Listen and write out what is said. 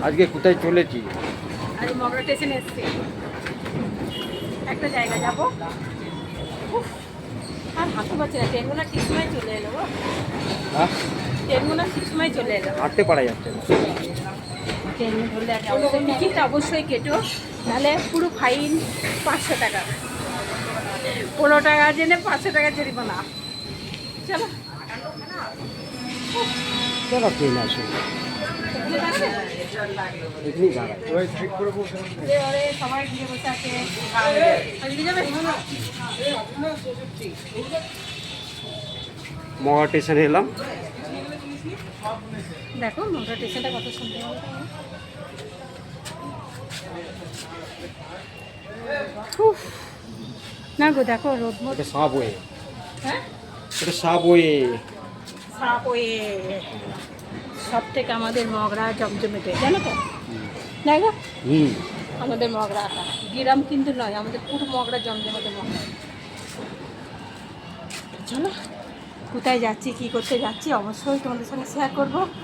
আজকে কোথায় চলেছি? আজ মগরা স্টেশনে এসেছি, একটা জায়গা যাবো। উফ, আর হাঁটতে পারছি না, ট্রেনগুলো ঠিক সময় চলে এলো গো। হ্যাঁ, ট্রেনগুলো ঠিক সময় চলে এলো। হাঁটতে পারা যাচ্ছে না। ট্রেন ধরলে আগে অবশ্যই টিকিটটা অবশ্যই কেটো, নাহলে পুরো ফাইন 500 টাকা। 15 টাকা জেনে 500 টাকা জরিমানা। চলো চলো ট্রেন আসে, এখানেই দাঁড়ায়। সবাই ঘুরে বসে আছে। যাবে মগা স্টেশনে এলাম। দেখো মগরা স্টেশনটা কত সুন্দর। উফ, না গো দেখো রোদ মত। এটা সাবওয়ে, হ্যাঁ এটা সাবওয়ে। সাবওয়ে সব থেকে আমাদের মগরা জমজমেটে, জানো তো? দেখো হুম, আমাদের মগরাটা গ্রাম কিন্তু নয়, আমাদের পুরো মগরা জমজমাটে মগরা। চলো কোথায় যাচ্ছি, কী করতে যাচ্ছি অবশ্যই তোমাদের সঙ্গে শেয়ার করবো।